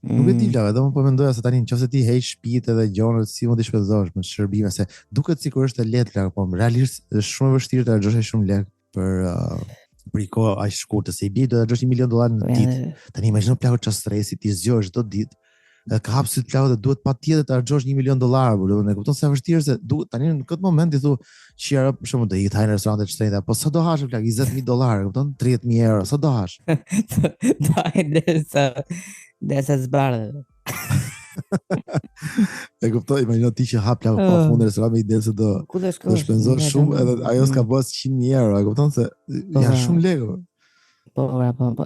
Nuk e di la, vetëm po mendoja se tani nëse ti heq shtëpitë dhe gjonat si mund t'i shpenzosh me shërbime, se duket sikur është e lehtë, po realisht është shumë e vështirë të harxhosh shumë lek për kohë aq shkurtër, se i bie do të harxhosh $1 milion në ditë. Tani imagjino plagë çfarë stresi ti zgjohesh çdo ditë. Ka hapësit plagë dhe duhet patjetër të harxhosh $1 milion, por e kupton se është vështirë se duhet tani në këtë moment i thu qira për shembull do i haj në restorante të shtrenjta, po sa do hash plagë $20,000, kupton? €30,000, sa do hash? Desa zbardhe. E kuptoj, imagjino ti që hap plagë pa fund restorant me idenë se do shpenzosh shumë edhe ajo s'ka bës €100,000, e kupton se janë shumë lekë. Po.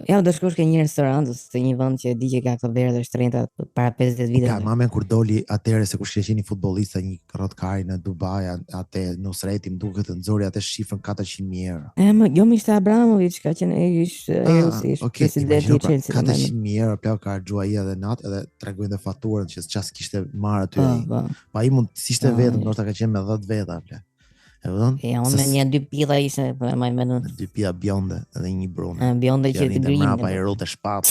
Ja, do shkosh ke një restorant ose një vend që e di që ka këto verë të shtrenjta para 50 viteve. Ja, mamen kur doli atëherë se kush ka qenë futbollista një rrotkari në Dubai, atë Nusreti më duket të nxori atë shifrën $400,000. Jo më ishte Abramovic, ka qenë ai presidenti i Chelsea. $400,000 plak ka harxhuar ai edhe natë edhe tregojnë faturën që ças kishte marr aty. Pa ai mund si ishte vetëm, ndoshta ka qenë me 10 veta plak. Ja, unë me një 2 pilla ishte, po e maj mendon. 2 pilla bjonde edhe një brune. Bjonde që të grinë. Mrapa i rrotë shpat.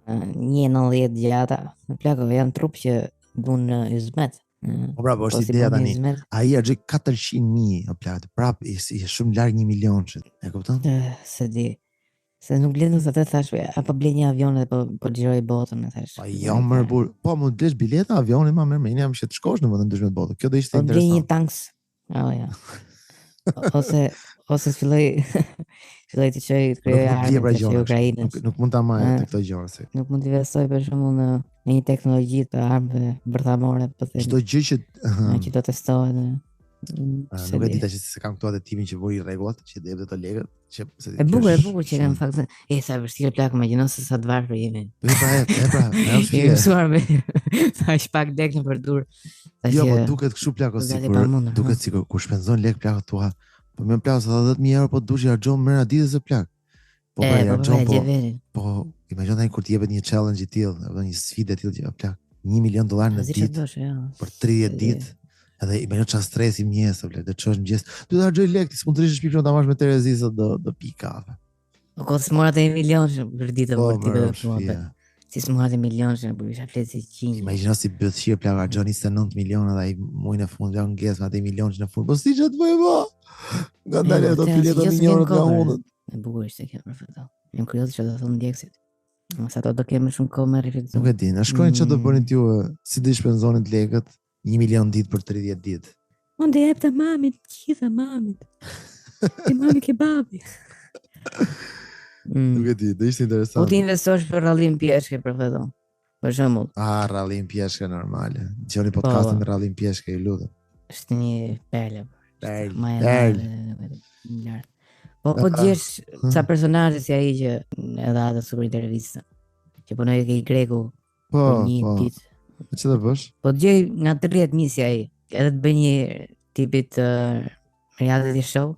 1.90 gjata. Në plako janë trup që duan izmet. Po bravo, është ideja tani. Ai harxhoi 400,000 plak. Prap ishte shumë larg $1 milion. E kupton? Se di. Se nuk blen sa të thash, apo blen një avion dhe po xhiroj botën, e thash. Po jo më bur. Po mund të blesh bileta avioni më merr jam që të shkosh në vendin ndryshme të botës. Kjo do ishte interesant. Po blen një tanks. Ja. Ose filloj të çoj krijoj armë në Ukrainë. Nuk mund ta marrë të këto gjëra se. Nuk mund të investoj për shembull në një teknologji të armëve bërthamore, po them. Çdo gjë që do testohet. Nuk e dita që se kam këto atë timin që vuri rregullat, që dhe të legët, që e bukur që kanë fakt. Sa vështirë plak, imagjino se sa të varfër jemi. Pra, jemi mësuar me sa pak lek në përdor. Jo, po duket kështu plak ose duket sikur kur shpenzon lek plak tua. Po më plak sa 10.000 euro po dush i harxhon më raditës së plak. Po po imagjino tani kur të jepet një challenge i tillë, apo një sfidë e tillë që plak $1 milion në ditë për 30 ditë. Edhe i bëjnë çfarë stresi mëjes, vëllai, të çosh mëjes. Du të harxoj lek, s'mund të rish shpikun ta marrësh me Terezi sot do pi kafe. Po kos mora të 1 milion për ditë për ti vetë. Si s'mora të 1 milion që po isha flet si 100. Imagjino si bëhet shir plak harxhon 29 milionë dhe ai muin e fund vjen nges me atë 1 milion që në fund. Po si ç't bëj më? Ngandale do të lidhet milionët nga unë. E bukur ishte kjo për fat. Jam kurioz çfarë do thonë ndjekësit. Mos ato do kemë shumë kohë me refleksion. Nuk e di, na shkruajnë çfarë do bënin ju, si do i shpenzonin lekët 1 milion ditë për 30 ditë. Unë dhe jep të mamit, gjitha mamit. E mami kebabi. Nuk e di, do ishte interesant. Po ti investosh për rallim pjeshke për vetë. Për shembull. Rallim pjeshke normale. Gjoni podcastin rallim pjeshke, ju lutem. Është një perlë. Perlë. Po djesh ca personazhe si ai që edhe atë super intervista. Që punoi ke i Greku. Po, një ditë. Që të bësh? Po gjej nga 30 misi ai, edhe të bëj një tipit reality show.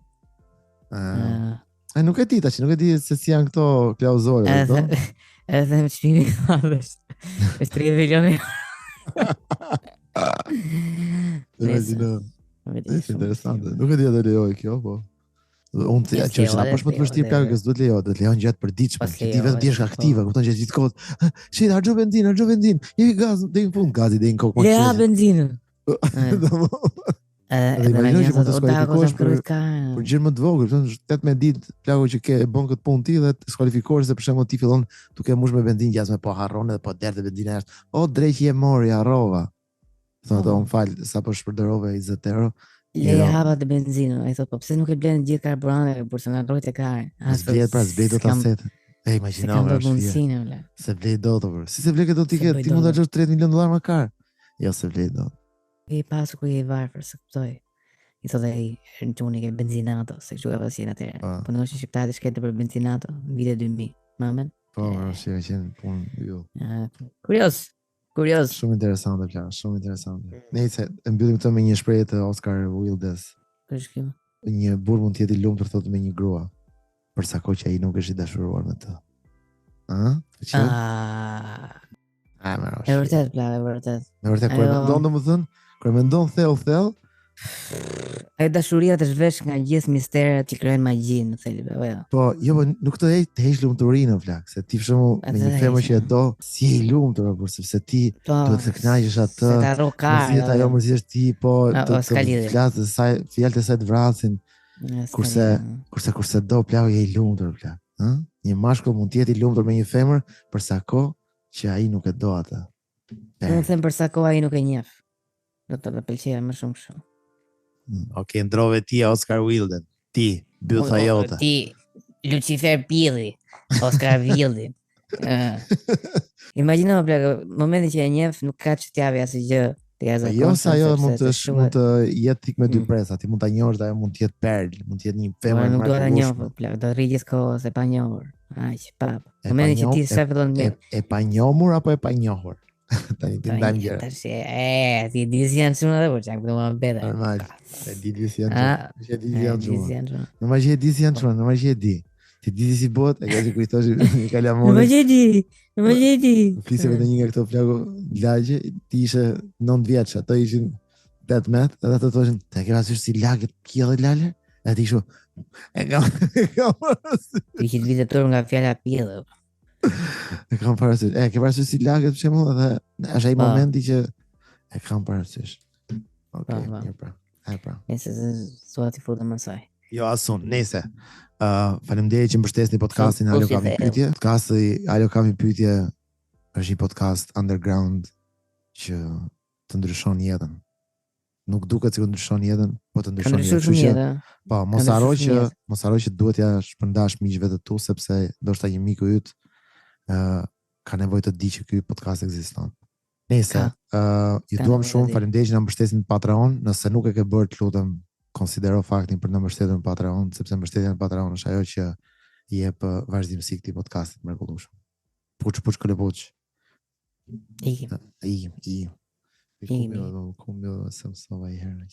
Nuk e di tash, nuk e di se si janë këto klauzore, do? Edhe me çmimi i madh. Është 30 milionë. Është interesante. Nuk e di atë lejoj kjo, po. Unë të që është apo më të vështirë plagë që duhet lejon gjatë përditshme. Ti vetëm ti je aktive, kupton që gjithë kohët. Shit, harxho benzin. Jepi gaz deri në fund, gazi deri në kokë. Le ha benzinën. Për gjë më të vogël, thon 18 ditë plagë që ke bën këtë punë ti dhe të skualifikohesh se për shembull ti fillon duke mbush me benzinë gjasme, po harron edhe po derdhe benzina jashtë. O drejtë je mori, harrova. Thonë ato, më fal, sapo shpërdorove 20 euro. Le hapa të benzinën, ai thot po pse nuk e blen gjithë karburante për se na ndroi te kar. Zblet do ta set. Imagjino se vlet dot over. Si se vlet do ti ke, ti mund ta xhosh $30 milion më kar. Jo se vlet dot. E pas ku i varfër se kuptoj. I thot ai rëntuni ke benzinato, se kështu ka pasur atëherë. Po ndoshta shqiptarët shkëtë për benzinato, vite 2000. Mamen. Po, si ka qenë punë jo. Kurioz. Shumë interesante plan, shumë interesante. Nëse e mbyllim këtë me një shprehje të Oscar Wildes. Ç'është kjo? Një burr mund të jetë i lumtur thotë me një grua, për sa kohë që ai nuk është i dashuruar me të. E vërtet, plan, e vërtet. Me vërtet, kur mendon domethënë, kur mendon thellë, ai dashuria të zhvesh nga gjithë misteret që krijojnë magji në thelbe, apo jo? Po, jo, nuk të heq lumturinë vlak, se ti për shembull me një femër që e do, si je i lumtur apo sepse ti duhet të kënaqesh atë. Se ta rrokar. Si ajo mërzihesh ti, po të flasë sa fjalët e saj të vrasin. Kurse do plagë je i lumtur vlak, ëh? Një mashkull mund të jetë i lumtur me një femër për sa kohë që ai nuk e do atë. Do të them për sa kohë ai nuk e njeh. Do të pëlqejë më shumë kështu. Okej, ndrove ti Oscar Wilde. Ti, bytha jote. Ti, Lucifer Pilli, Oscar Wilde. Imagjino momentin që e njeh nuk ka ç'tjavi asgjë. Jo, sa ajo mund të jetë tik me dy presa. Ti mund ta njohësh dhe ajo mund të jetë perl, mund të jetë një femër. Nuk do ta njoh, do rri gjithkohë se pa njohur. Aq, pap. Momentin që ti sa fillon e pa njohur apo e pa njohur? Tani ti ndajmë gjëra. Ti di si janë shumë edhe por çak do më bëre. Normal. E di si janë. Normal që di si janë, normal që di. Ti di si bëhet, e ke kujtosh një kalamon. Normal që di. Flisë me një nga këto flago lagje, ti ishe 9 vjeç, ato ishin 18, edhe ato thoshin, "Te ke parasysh si lagët pjellë lale?" E ti ishu, e kam parasysh. Ti që vizetor nga fjala pjellë. E kam parasysh. Ke parasysh si lagët për shembull, edhe është ai momenti që e kam parasysh. Okej, mirë pra. Nëse s'ua ti futem asaj. Jo, asun, nëse. Faleminderit që mbështesni podcastin Alo Kam Pyetje. Podcasti Alo Kam Pyetje është një podcast underground që të ndryshon jetën. Nuk duket sikur ndryshon jetën, po të ndryshon jetën. Po, mos harro që duhet ja shpërndash miqve të tu sepse ndoshta një miku yt ka nevojë të di që ky podcast ekziston. Nëse, ju duam shumë, faleminderit që na mbështesni në Patreon, nëse nuk e ke bërë, të lutem konsidero faktin për në mbështetur në Patreon, sepse mbështetja në Patreon është ajo që i jep vazhdimsi këtij podcastit mrekullueshëm. Puç këlepuç. I. Kumbio, Samsova i herë.